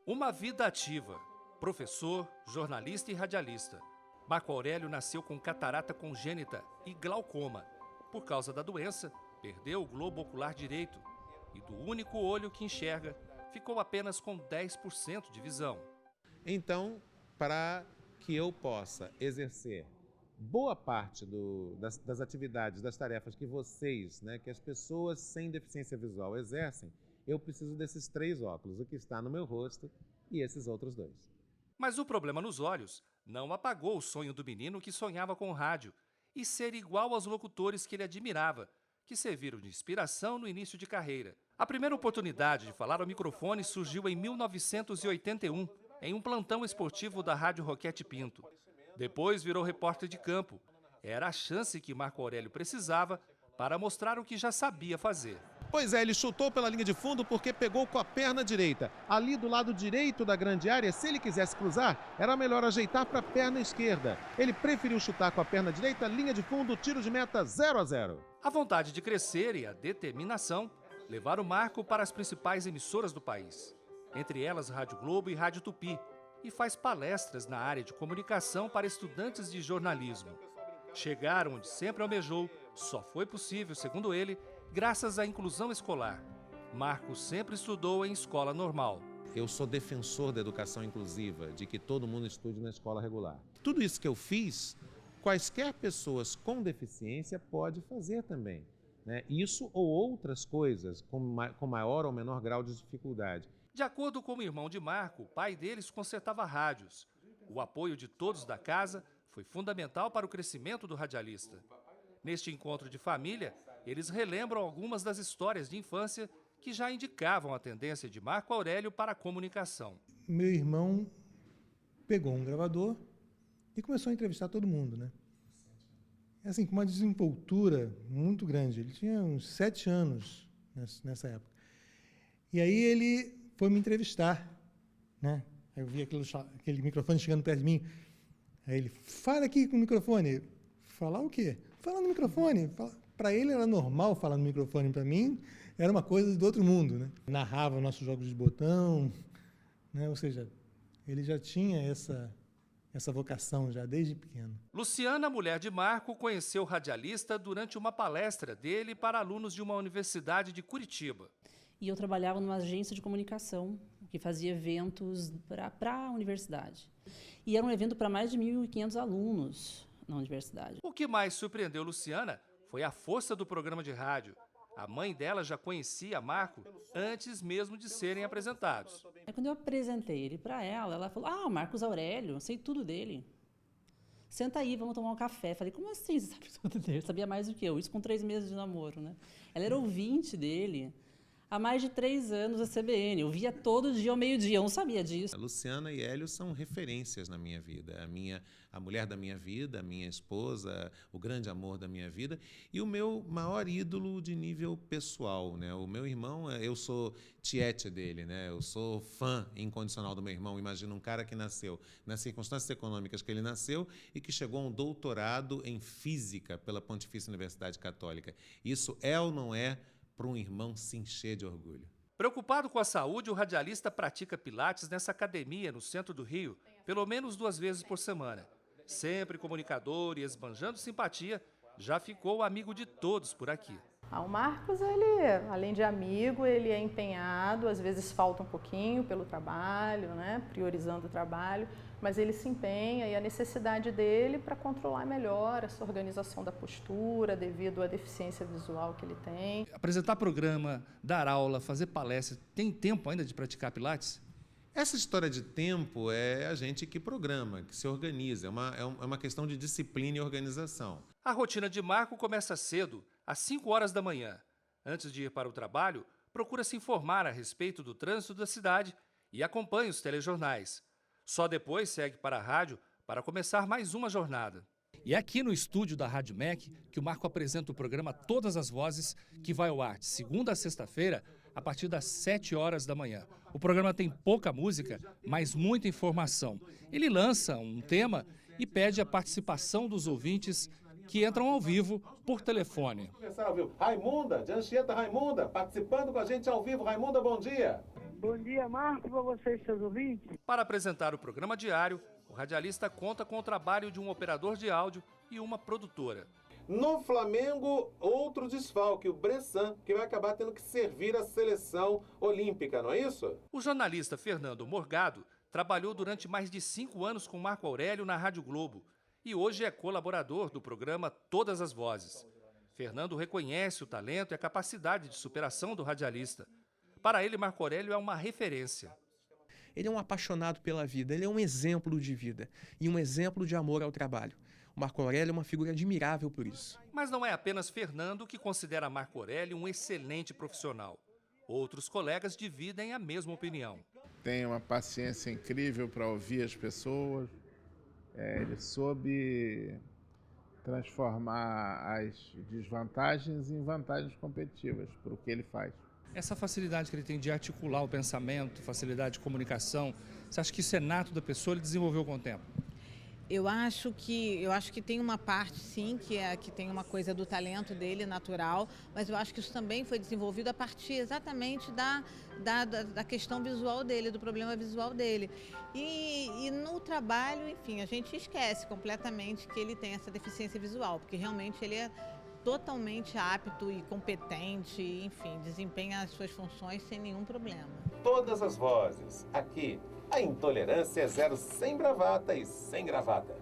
Uma vida ativa. Professor, jornalista e radialista. Marco Aurélio nasceu com catarata congênita e glaucoma. Por causa da doença, perdeu o globo ocular direito e do único olho que enxerga, ficou apenas com 10% de visão. Então, para que eu possa exercer boa parte das atividades, das tarefas que vocês, que as pessoas sem deficiência visual exercem, eu preciso desses 3 óculos, o que está no meu rosto e esses outros 2. Mas o problema nos olhos não apagou o sonho do menino que sonhava com o rádio e ser igual aos locutores que ele admirava, que serviram de inspiração no início de carreira. A primeira oportunidade de falar ao microfone surgiu em 1981, em um plantão esportivo da Rádio Roquete Pinto. Depois virou repórter de campo. Era a chance que Marco Aurélio precisava para mostrar o que já sabia fazer. Pois é, ele chutou pela linha de fundo porque pegou com a perna direita. Ali do lado direito da grande área, se ele quisesse cruzar, era melhor ajeitar para a perna esquerda. Ele preferiu chutar com a perna direita, linha de fundo, tiro de meta 0-0. A vontade de crescer e a determinação levaram Marco para as principais emissoras do país, entre elas Rádio Globo e Rádio Tupi, e faz palestras na área de comunicação para estudantes de jornalismo. Chegar onde sempre almejou só foi possível, segundo ele, graças à inclusão escolar. Marco sempre estudou em escola normal. Eu sou defensor da educação inclusiva, de que todo mundo estude na escola regular. Tudo isso que eu fiz, quaisquer pessoas com deficiência pode fazer também. Isso ou outras coisas, com maior ou menor grau de dificuldade. De acordo com o irmão de Marco, o pai deles consertava rádios. O apoio de todos da casa foi fundamental para o crescimento do radialista. Neste encontro de família, eles relembram algumas das histórias de infância que já indicavam a tendência de Marco Aurélio para a comunicação. Meu irmão pegou um gravador e começou a entrevistar todo mundo, Assim, com uma desenvoltura muito grande. Ele tinha uns 7 anos nessa época. E aí ele foi me entrevistar, Aí eu vi aquele microfone chegando perto de mim. Aí ele, fala aqui com o microfone. Falar o quê? Falar no microfone. Para ele era normal falar no microfone, para mim era uma coisa do outro mundo, Narrava nossos jogos de botão, Ou seja, ele já tinha essa vocação já desde pequeno. Luciana, mulher de Marco, conheceu o radialista durante uma palestra dele para alunos de uma universidade de Curitiba. E eu trabalhava numa agência de comunicação que fazia eventos para a universidade. E era um evento para mais de 1.500 alunos na universidade. O que mais surpreendeu Luciana foi a força do programa de rádio. A mãe dela já conhecia Marco antes mesmo de serem apresentados. Quando eu apresentei ele para ela, ela falou, Marcos Aurélio, sei tudo dele. Senta aí, vamos tomar um café. Falei, como assim você sabe tudo dele? Sabia mais do que eu, isso com 3 meses de namoro, Ela era ouvinte dele há mais de 3 anos a CBN. Eu via todo dia ao meio-dia, eu não sabia disso. A Luciana e Hélio são referências na minha vida. A mulher da minha vida, a minha esposa, o grande amor da minha vida e o meu maior ídolo de nível pessoal. O meu irmão, eu sou tiete dele, Eu sou fã incondicional do meu irmão. Imagina um cara que nasceu nas circunstâncias econômicas que ele nasceu e que chegou a um doutorado em física pela Pontifícia Universidade Católica. Isso é ou não é para um irmão se encher de orgulho? Preocupado com a saúde, o radialista pratica pilates nessa academia no centro do Rio, pelo menos 2 vezes por semana. Sempre comunicador e esbanjando simpatia, já ficou amigo de todos por aqui. O Marcos, ele, além de amigo, ele é empenhado, às vezes falta um pouquinho pelo trabalho, priorizando o trabalho, mas ele se empenha e a necessidade dele para controlar melhor essa organização da postura devido à deficiência visual que ele tem. Apresentar programa, dar aula, fazer palestra, tem tempo ainda de praticar pilates? Essa história de tempo é a gente que programa, que se organiza, é uma questão de disciplina e organização. A rotina de Marco começa cedo, às 5 horas da manhã. Antes de ir para o trabalho, procura se informar a respeito do trânsito da cidade e acompanha os telejornais. Só depois segue para a rádio para começar mais uma jornada. E é aqui no estúdio da Rádio MEC que o Marco apresenta o programa Todas as Vozes, que vai ao ar de segunda a sexta-feira, a partir das 7 horas da manhã. O programa tem pouca música, mas muita informação. Ele lança um tema e pede a participação dos ouvintes que entram ao vivo por telefone. Raimunda, de Anchieta Raimunda, participando com a gente ao vivo. Raimunda, bom dia. Bom dia, Marcos, para vocês, seus ouvintes. Para apresentar o programa diário, o radialista conta com o trabalho de um operador de áudio e uma produtora. No Flamengo, outro desfalque, o Bressan, que vai acabar tendo que servir a seleção olímpica, não é isso? O jornalista Fernando Morgado trabalhou durante mais de 5 anos com Marco Aurélio na Rádio Globo e hoje é colaborador do programa Todas as Vozes. Fernando reconhece o talento e a capacidade de superação do radialista. Para ele, Marco Aurélio é uma referência. Ele é um apaixonado pela vida, ele é um exemplo de vida e um exemplo de amor ao trabalho. O Marco Aurélio é uma figura admirável por isso. Mas não é apenas Fernando que considera Marco Aurélio um excelente profissional. Outros colegas dividem a mesma opinião. Tem uma paciência incrível para ouvir as pessoas. Ele soube transformar as desvantagens em vantagens competitivas para o que ele faz. Essa facilidade que ele tem de articular o pensamento, facilidade de comunicação, você acha que isso é nato da pessoa, ele desenvolveu com o tempo? Eu acho que tem uma parte, sim, que tem uma coisa do talento dele, natural, mas eu acho que isso também foi desenvolvido a partir exatamente da questão visual dele, do problema visual dele. E no trabalho, enfim, a gente esquece completamente que ele tem essa deficiência visual, porque realmente ele é totalmente apto e competente, enfim, desempenha as suas funções sem nenhum problema. Todas as vozes. Aqui, a intolerância é zero sem bravata e sem gravata.